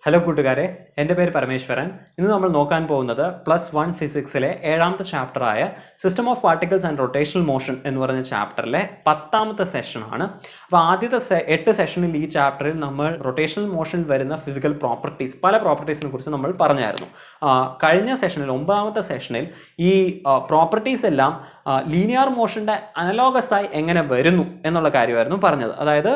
Hello കൂട്ടുകാരെ, എൻ്റെ പേര് പരമേശ്വരൻ. ഇന്ന് നമ്മൾ നോക്കാൻ പോകുന്നത് +1 ഫിസിക്സിലെ 7ാമത്തെ ചാപ്റ്ററായ system of particles and rotational motion എന്ന് പറയുന്ന ചാപ്റ്ററിലെ 10ാമത്തെ സെഷനാണ്. അപ്പോൾ ആദ്യത്തെ 8 സെഷനിൽ ഈ ചാപ്റ്ററിൽ നമ്മൾ റൊട്ടേഷണൽ മോഷനിൽ വരുന്ന ഫിസിക്കൽ പ്രോപ്പർട്ടീസ്, പല പ്രോപ്പർട്ടീസിനെ കുറിച്ച് നമ്മൾ പറഞ്ഞായിരുന്നു. കഴിഞ്ഞ സെഷനിൽ 9ാമത്തെ സെഷനിൽ ഈ പ്രോപ്പർട്ടീസ് എല്ലാം ലീനിയർ മോഷൻ്റെ അനലോഗസായി എങ്ങനെ വരുന്നു എന്നുള്ള കാര്യമായിരുന്നു പറഞ്ഞത്. അതായത്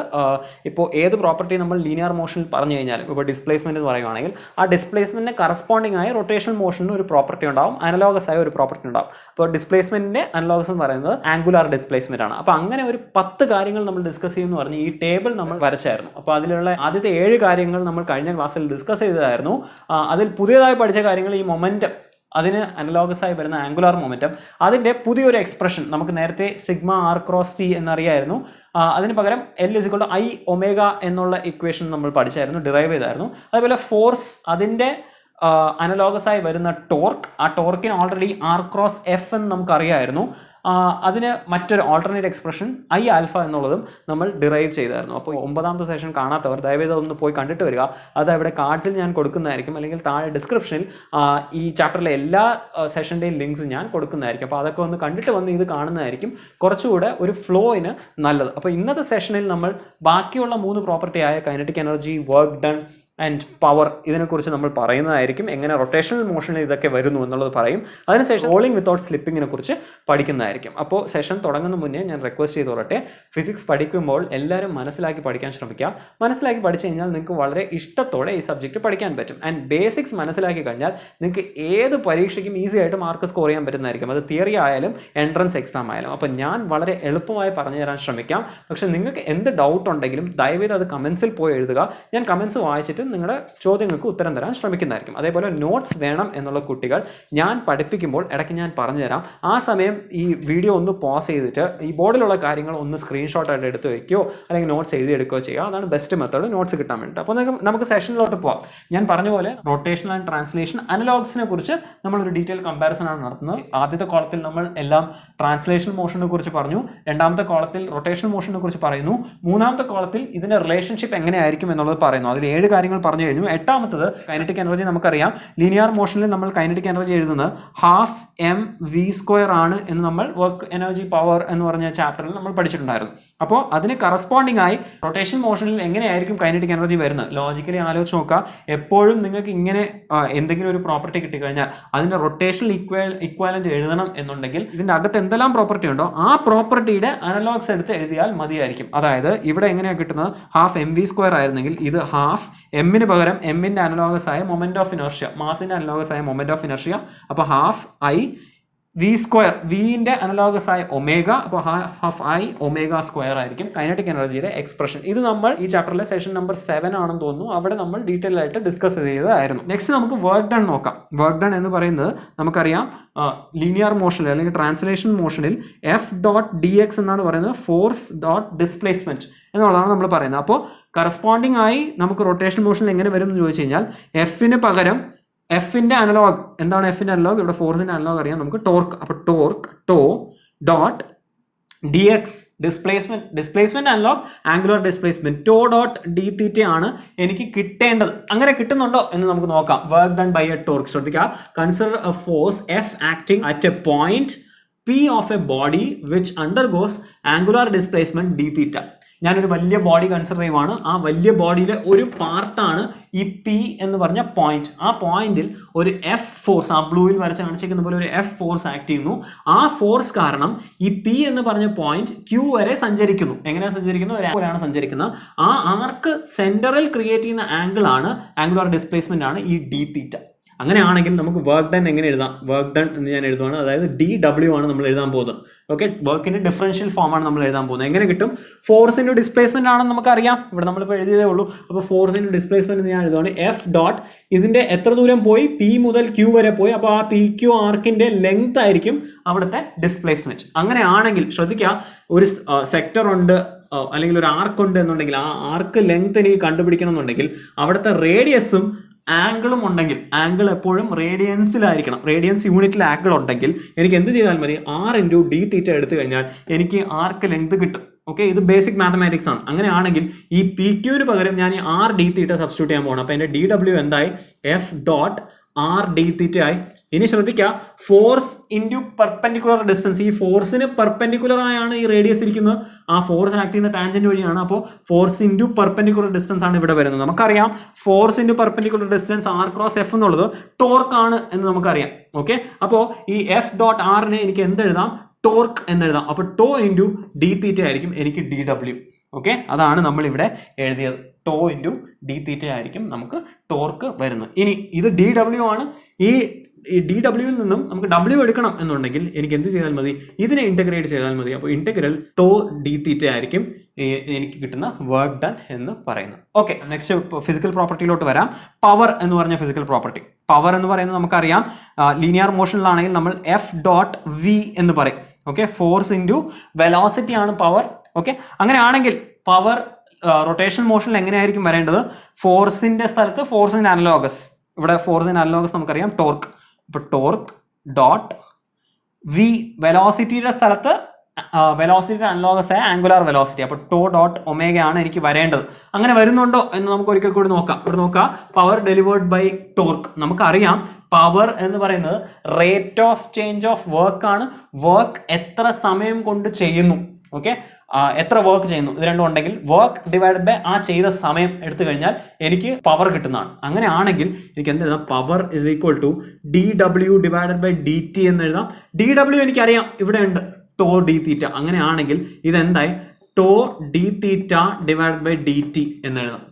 ഇപ്പോൾ ഏത് പ്രോപ്പർട്ടി നമ്മൾ ലീനിയർ മോഷനിൽ പറഞ്ഞു കഴിഞ്ഞാലും, ഇപ്പോൾ ഡിസ്പ്ലേസ്മെന്റ് എന്ന് പറയുകയാണെങ്കിൽ ആ ഡിസ്പ്ലേസ്മെന്റിന് കറസ്പോണ്ടിങ് ആയി റൊട്ടേഷണൽ മോഷന് ഒരു പ്രോപ്പർട്ടി ഉണ്ടാവും, അനലോഗസ് ആയ ഒരു പ്രോപ്പർട്ടി ഉണ്ടാവും. അപ്പോൾ ഡിസ്പ്ലേസ്മെന്റിന്റെ അനലോഗസ് എന്ന് പറയുന്നത് ആംഗുലാർ ഡിസ്പ്ലേസ്മെന്റ് ആണ്. അപ്പോൾ അങ്ങനെ ഒരു 10 കാര്യങ്ങൾ നമ്മൾ ഡിസ്കസ് ചെയ്യുമെന്ന് പറഞ്ഞ് ഈ ടേബിൾ നമ്മൾ വരച്ചായിരുന്നു. അപ്പോൾ അതിലുള്ള ആദ്യത്തെ 7 കാര്യങ്ങൾ നമ്മൾ കഴിഞ്ഞ ക്ലാസ്സിൽ ഡിസ്കസ് ചെയ്തതായിരുന്നു. അതിൽ പുതിയതായി പഠിച്ച കാര്യങ്ങൾ ഈ മൊമെന്റം, അതിന് അനലോഗസ് ആയി വരുന്ന ആംഗുലാർ മൊമെന്റം, അതിൻ്റെ പുതിയൊരു എക്സ്പ്രഷൻ നമുക്ക് നേരത്തെ സിഗ്മ ആർ ക്രോസ് പി എന്നറിയായിരുന്നു. അതിന് പകരം L = I ഒമേഗ എന്നുള്ള ഇക്വേഷൻ നമ്മൾ പഠിച്ചായിരുന്നു, ഡിറൈവ് ചെയ്തായിരുന്നു. അതുപോലെ ഫോഴ്സ്, അതിൻ്റെ അനലോഗസ് ആയി വരുന്ന ടോർക്ക്, ആ ടോർക്കിന് ഓൾറെഡി ആർ ക്രോസ് എഫ് എന്ന് നമുക്കറിയായിരുന്നു. അതിന് മറ്റൊരു ഓൾട്ടർനേറ്റ് എക്സ്പ്രഷൻ I ആൽഫ എന്നുള്ളതും നമ്മൾ ഡിറൈവ് ചെയ്തായിരുന്നു. അപ്പോൾ 9ാമത്തെ സെഷൻ കാണാത്തവർ ദയവേത് ഒന്ന് പോയി കണ്ടിട്ട് വരിക. അത് ഇവിടെ കാർഡ്സിൽ ഞാൻ കൊടുക്കുന്നതായിരിക്കും, അല്ലെങ്കിൽ താഴെ ഡിസ്ക്രിപ്ഷനിൽ ഈ ചാപ്റ്ററിലെ എല്ലാ സെഷൻ്റെയും ലിങ്ക്സ് ഞാൻ കൊടുക്കുന്നതായിരിക്കും. അപ്പോൾ അതൊക്കെ ഒന്ന് കണ്ടിട്ട് വന്ന് ഇത് കാണുന്നതായിരിക്കും കുറച്ചുകൂടെ ഒരു ഫ്ലോയിന് നല്ലത്. അപ്പോൾ ഇന്നത്തെ സെഷനിൽ നമ്മൾ ബാക്കിയുള്ള 3 പ്രോപ്പർട്ടി ആയ kinetic energy, work done and power, ഇതിനെക്കുറിച്ച് നമ്മൾ പറയുന്നതായിരിക്കും. എങ്ങനെ റൊട്ടേഷണൽ മോഷനിൽ ഇതൊക്കെ വരുന്നു എന്നുള്ളത് പറയും. അതിനുശേഷം റോളിംഗ് വിത്തൗട്ട് സ്ലിപ്പിങ്ങിനെ കുറിച്ച് പഠിക്കുന്നതായിരിക്കും. അപ്പോൾ സെഷൻ തുടങ്ങുന്ന മുന്നേ ഞാൻ റിക്വസ്റ്റ് ചെയ്ത് പറയട്ടെ, ഫിസിക്സ് പഠിക്കുമ്പോൾ എല്ലാവരും മനസ്സിലാക്കി പഠിക്കാൻ ശ്രമിക്കുക. മനസ്സിലാക്കി പഠിച്ചു കഴിഞ്ഞാൽ നിങ്ങൾക്ക് വളരെ ഇഷ്ടത്തോടെ ഈ സബ്ജക്റ്റ് പഠിക്കാൻ പറ്റും. ആൻഡ് ബേസിക്സ് മനസ്സിലാക്കി കഴിഞ്ഞാൽ നിങ്ങൾക്ക് ഏത് പരീക്ഷയ്ക്കും ഈസി ആയിട്ട് മാർക്ക് സ്കോർ ചെയ്യാൻ പറ്റുന്നതായിരിക്കും. അത് തിയറി ആയാലും എൻട്രൻസ് എക്സാം ആയാലും. അപ്പോൾ ഞാൻ വളരെ എളുപ്പമായി പറഞ്ഞു തരാൻ ശ്രമിക്കാം. പക്ഷേ നിങ്ങൾക്ക് എന്ത് ഡൗട്ട് ഉണ്ടെങ്കിലും ദയവേത് അത് കമൻസിൽ പോയി എഴുതുക. ഞാൻ കമൻസ് വായിച്ചിട്ട് നിങ്ങളുടെ ചോദ്യങ്ങൾക്ക് ഉത്തരം തരാൻ ശ്രമിക്കുന്നതായിരിക്കും. അതേപോലെ നോട്ട്സ് വേണം എന്നുള്ള കുട്ടികൾ ഞാൻ പഠിപ്പിക്കുമ്പോൾ ഇടയ്ക്ക് ഞാൻ പറഞ്ഞു തരാം. ആ സമയം ഈ വീഡിയോ ഒന്ന് പോസ് ചെയ്തിട്ട് ഈ ബോർഡിലുള്ള കാര്യങ്ങൾ ഒന്ന് സ്ക്രീൻഷോട്ടായിട്ട് എടുത്ത് വയ്ക്കുകയോ അല്ലെങ്കിൽ നോട്ട്സ് എഴുതിയെടുക്കുകയോ ചെയ്യുക. അതാണ് ബെസ്റ്റ് മെത്തേഡ് നോട്ട്സ് കിട്ടാൻ വേണ്ടിയിട്ട്. അപ്പോൾ നമുക്ക് സെഷനിലോട്ട് പോവാം. ഞാൻ പറഞ്ഞ പോലെ റൊട്ടേഷണൽ ആൻഡ് ട്രാൻസ്ലേഷൻ അനലോഗ്സിനെ കുറിച്ച് നമ്മളൊരു ഡീറ്റെയിൽ കമ്പാരിസൺ ആണ് നടത്തുന്നത്. ആദ്യത്തെ കോളത്തിൽ നമ്മൾ എല്ലാം ട്രാൻസ്ലേഷൻ മോഷനെ കുറിച്ച് പറഞ്ഞു. 2ാമത്തെ കോളത്തിൽ റൊട്ടേഷണൽ മോഷനെ കുറിച്ച് പറയുന്നു. 3ാമത്തെ കോളത്തിൽ ഇതിന്റെ റിലേഷൻഷിപ്പ് എങ്ങനെയായിരിക്കും എന്നുള്ളത് പറയുന്നു. അതിൽ 7 കാര്യങ്ങൾ പറഞ്ഞു കഴിഞ്ഞു. 8ാമത്തത് കൈനറ്റിക് എനർജി. നമുക്കറിയാം ലീനിയർ മോഷനിൽ നമ്മൾ കൈനറ്റിക് എനർജി എഴുതുന്നത് ½mv² ആണ് എന്ന് നമ്മൾ വർക്ക് എനർജി പവർ എന്ന് പറഞ്ഞ ചാപ്റ്ററിൽ നമ്മൾ പഠിച്ചിട്ടുണ്ടായിരുന്നു. അപ്പോൾ അതിന് കറസ്പോണ്ടിങ് ആയി റൊട്ടേഷണൽ മോഷനിൽ എങ്ങനെയായിരിക്കും കൈനറ്റിക് എനർജി വരുന്നത് ലോജിക്കലി ആലോചിച്ച് നോക്കുക. എപ്പോഴും നിങ്ങൾക്ക് ഇങ്ങനെ എന്തെങ്കിലും ഒരു പ്രോപ്പർട്ടി കിട്ടിക്കഴിഞ്ഞാൽ അതിന്റെ റൊട്ടേഷണൽ ഇക്വാലന്റ് എഴുതണം എന്നുണ്ടെങ്കിൽ ഇതിന്റെ അകത്ത് എന്തെല്ലാം പ്രോപ്പർട്ടി ഉണ്ടോ ആ പ്രോപ്പർട്ടിയുടെ അനലോഗ്സ് എടുത്ത് എഴുതിയാൽ മതിയായിരിക്കും. അതായത് ഇവിടെ എങ്ങനെയാണ് കിട്ടുന്നത്, ½ mv² ആയിരുന്നെങ്കിൽ ഇത് m-ന് പകരം m-ന്റെ അനലോഗസ് ആയ മൊമെന്റ് ഓഫ് ഇനർഷ്യ, മാസിന്റെ അനലോഗസ് ആയ മൊമെന്റ് ഓഫ് ഇനർഷ്യ. അപ്പോൾ ½ v², അനലോഗസ് ആയ ഒമേഗ. അപ്പോൾ ½ ഒമേഗ² ആയിരിക്കും കൈനറ്റിക് എനർജിയുടെ എക്സ്പ്രഷൻ. ഇത് നമ്മൾ ഈ ചാപ്റ്ററിലെ സെഷൻ നമ്പർ 7 ആണെന്ന് തോന്നുന്നു, അവിടെ നമ്മൾ ഡീറ്റെയിൽ ആയിട്ട് ഡിസ്കസ് ചെയ്തതായിരുന്നു. നെക്സ്റ്റ് നമുക്ക് വർക്ക് ഡൺ നോക്കാം. വർക്ക് ഡൺ എന്ന് പറയുന്നത് നമുക്കറിയാം ലീനിയർ മോഷനിൽ അല്ലെങ്കിൽ ട്രാൻസ്ലേഷൻ മോഷനിൽ F.dx എന്നാണ് പറയുന്നത്, ഫോഴ്സ് ഡോട്ട് ഡിസ്പ്ലേസ്മെന്റ് എന്നുള്ളതാണ് നമ്മൾ പറയുന്നത്. അപ്പോൾ കറസ്പോണ്ടിങ് ആയി നമുക്ക് റൊട്ടേഷൻ മോഷനിൽ എങ്ങനെ വരും എന്ന് ചോദിച്ചു കഴിഞ്ഞാൽ എഫിന് പകരം എഫിന്റെ അനലോഗ് എന്താണ്, എഫിന്റെ അനലോഗ്, ഇവിടെ ഫോഴ്സിന്റെ അനലോഗ് അറിയാം നമുക്ക്, ടോർക്ക്. അപ്പോൾ tau dot dx displacement analog angular displacement tau dot d ആണ് എനിക്ക് കിട്ടേണ്ടത്. അങ്ങനെ കിട്ടുന്നുണ്ടോ എന്ന് നമുക്ക് നോക്കാം. Work done by a torque. ശ്രദ്ധിക്കുക, consider a force F acting at a point P of a body which undergoes angular displacement d. ഞാനൊരു വലിയ ബോഡി കൺസിഡർ ചെയ്യുവാണ്. ആ വലിയ ബോഡിയിലെ ഒരു പാർട്ടാണ് ഈ P എന്ന് പറഞ്ഞ പോയിന്റ്. ആ പോയിന്റിൽ ഒരു F ഫോഴ്സ്, ആ ബ്ലൂയിൽ വരച്ച് കാണിച്ചിരിക്കുന്ന പോലെ ഒരു F ഫോഴ്സ് ആക്ട് ചെയ്യുന്നു. ആ ഫോഴ്സ് കാരണം ഈ P എന്ന് പറഞ്ഞ പോയിന്റ് Q വരെ സഞ്ചരിക്കുന്നു. എങ്ങനെയാണ് സഞ്ചരിക്കുന്നത്? ഒരേപോലെയാണ് സഞ്ചരിക്കുന്നത്. ആ ആർക്ക് സെന്ററിൽ ക്രിയേറ്റ് ചെയ്യുന്ന ആംഗിൾ ആണ്, ആംഗുലർ ഡിസ്പ്ലേസ്മെന്റ് ആണ് ഈ d. അങ്ങനെയാണെങ്കിൽ നമുക്ക് വർക്ക് ഡൺ എങ്ങനെ എഴുതാം? വർക്ക് ഡൺ എന്ന് ഞാൻ എഴുതുവാണ്, അതായത് dw ആണ് നമ്മൾ എഴുതാൻ പോകുന്നത്. ഓക്കെ, വർക്കിന്റെ ഡിഫറൻഷ്യൽ ഫോം ആണ് നമ്മൾ എഴുതാൻ പോകുന്നത്. എങ്ങനെ കിട്ടും? ഫോഴ്സ് ഇൻറ്റു ഡിസ്പ്ലേസ്മെന്റ് ആണെന്ന് നമുക്കറിയാം. ഇവിടെ നമ്മളിപ്പോൾ എഴുതിയതേ ഉള്ളൂ. അപ്പോൾ ഫോഴ്സ് ഇൻറ്റു ഡിസ്പ്ലേസ്മെന്റ് എന്ന് ഞാൻ എഴുതുവാണ്. F ഡോട്ട് ഇതിന്റെ എത്ര ദൂരം പോയി, P മുതൽ Q വരെ പോയി. അപ്പോൾ ആ PQ ആർക്കിന്റെ ലെങ്ത് ആയിരിക്കും അവിടുത്തെ ഡിസ്പ്ലേസ്മെന്റ്. അങ്ങനെയാണെങ്കിൽ ശ്രദ്ധിക്കുക, ഒരു സെക്ടർ ഉണ്ട് അല്ലെങ്കിൽ ഒരു ആർക്ക് ഉണ്ട് എന്നുണ്ടെങ്കിൽ ആ ആർക്ക് ലെങ്ത് എനിക്ക് കണ്ടുപിടിക്കണം എന്നുണ്ടെങ്കിൽ അവിടുത്തെ റേഡിയസും ആംഗിളും ഉണ്ടെങ്കിൽ, ആംഗിൾ എപ്പോഴും റേഡിയൻസിലായിരിക്കണം, റേഡിയൻസ് യൂണിറ്റിൽ ആംഗിൾ ഉണ്ടെങ്കിൽ എനിക്ക് എന്ത് ചെയ്താൽ മതി, r × d θ എടുത്തു കഴിഞ്ഞാൽ എനിക്ക് ആർക്ക് ലെങ്ത് കിട്ടും. ഓക്കെ, ഇത് ബേസിക് മാത്തമാറ്റിക്സ് ആണ്. അങ്ങനെയാണെങ്കിൽ ഈ പി ക്യൂവിന് പകരം ഞാൻ ഈ ആർ ഡി തീറ്റ സബ്സ്റ്റിറ്റ്യൂട്ട് ചെയ്യാൻ പോകണം. അപ്പോൾ എൻ്റെ ഡി ഡബ്ല്യു എന്തായി? എഫ് ഡോട്ട് ആർ ഡി തീറ്റ ആയി. ഇനി ശ്രദ്ധിക്കുക, ഫോഴ്സ് ഇൻറ്റു പെർപെൻഡിക്കുലർ ഡിസ്റ്റൻസ്. ഈ ഫോഴ്സിന് പെർപെൻഡിക്കുലർ ആയാണ് ഈ റേഡിയസ് ഇരിക്കുന്നത്. ആ ഫോഴ്സ് ആക്ട് ചെയ്യുന്ന ടാൻജന്റ് വഴിയാണ്. അപ്പോൾ ഫോഴ്സ് ഇൻറ്റു പെർപെൻഡിക്കുലർ ഡിസ്റ്റൻസ് ആണ് ഇവിടെ വരുന്നത്. നമുക്കറിയാം force into perpendicular distance r cross F എന്നുള്ളത് ടോർക്ക് ആണ് എന്ന് നമുക്കറിയാം. ഓക്കെ, അപ്പോൾ ഈ എഫ് ഡോട്ട് ആറിനെ എനിക്ക് എന്തെഴുതാം? ടോർക്ക് എന്നെഴുതാം. അപ്പോൾ ടോ ഇൻറ്റു ഡി തീറ്റ ആയിരിക്കും എനിക്ക് ഡി ഡബ്ല്യു. ഓക്കെ, അതാണ് നമ്മളിവിടെ എഴുതിയത്. ടോ ഇൻറ്റു ഡി തീറ്റ ആയിരിക്കും നമുക്ക് ടോർക്ക് വരുന്നത്. ഇനി ഇത് ഡി ഡബ്ല്യു ആണ്. ഈ ഡി ഡബ്ല്യുവിൽ നിന്നും നമുക്ക് ഡബ്ല്യു എടുക്കണം എന്നുണ്ടെങ്കിൽ എനിക്ക് എന്ത് ചെയ്താൽ മതി? ഇതിനെ ഇന്റഗ്രേറ്റ് ചെയ്താൽ മതി. അപ്പോൾ ഇന്റഗ്രൽ ടോ ഡി തീറ്റ ആയിരിക്കും എനിക്ക് കിട്ടുന്ന വർക്ക് ഡൺ എന്ന് പറയുന്നത്. ഓക്കെ, നെക്സ്റ്റ് ഫിസിക്കൽ പ്രോപ്പർട്ടിയിലോട്ട് വരാം. പവർ എന്ന് പറഞ്ഞ ഫിസിക്കൽ പ്രോപ്പർട്ടി. പവർ എന്ന് പറയുന്നത് നമുക്കറിയാം, ലീനിയർ മോഷനിലാണെങ്കിൽ നമ്മൾ എഫ് ഡോട്ട് വി എന്ന് പറയും. ഓക്കെ, ഫോഴ്സ് ഇൻറ്റു വെലോസിറ്റി ആണ് പവർ. ഓക്കെ, അങ്ങനെയാണെങ്കിൽ പവർ റൊട്ടേഷൻ മോഷനിൽ എങ്ങനെയായിരിക്കും വരേണ്ടത്? ഫോഴ്സിന്റെ സ്ഥലത്ത് ഫോഴ്സിന്റെ അനലോഗസ്. ഇവിടെ ഫോഴ്സിന്റെ അനലോഗസ് നമുക്കറിയാം ടോർക്ക്. അപ്പോൾ ടോർക്ക് ഡോട്ട് വി, വെലോസിറ്റിയുടെ സ്ഥലത്ത് വെലോസിറ്റിയുടെ അനലോഗസ് ആയ ആംഗുലാർ വെലോസിറ്റി. അപ്പോൾ ടോ ഡോട്ട് ഒമേഗ ആണ് എനിക്ക് വരേണ്ടത്. അങ്ങനെ വരുന്നുണ്ടോ എന്ന് നമുക്ക് ഒരിക്കൽ കൂടി നോക്കാം. ഇവിടെ നോക്കാം, പവർ ഡെലിവേർഡ് ബൈ ടോർക്ക്. നമുക്കറിയാം പവർ എന്ന് പറയുന്നത് rate of change of work ആണ്. വർക്ക് എത്ര സമയം കൊണ്ട് ചെയ്യുന്നു, ഓക്കെ, എത്ര വർക്ക് ചെയ്യുന്നു, ഇത് രണ്ടും ഉണ്ടെങ്കിൽ വർക്ക് ഡിവൈഡഡ് ബൈ ആ ചെയ്ത സമയം എടുത്തു കഴിഞ്ഞാൽ എനിക്ക് പവർ കിട്ടുന്നതാണ്. അങ്ങനെയാണെങ്കിൽ എനിക്ക് എന്ത് എഴുതാം? Power is equal to d W divided by d t എന്ന് എഴുതാം. ഡി ഡബ്ല്യു എനിക്കറിയാം, ഇവിടെ ഉണ്ട് ടോ ഡി തീറ്റ. അങ്ങനെയാണെങ്കിൽ ഇതെന്തായി? Tau d theta divided by d t എന്ന് എഴുതാം.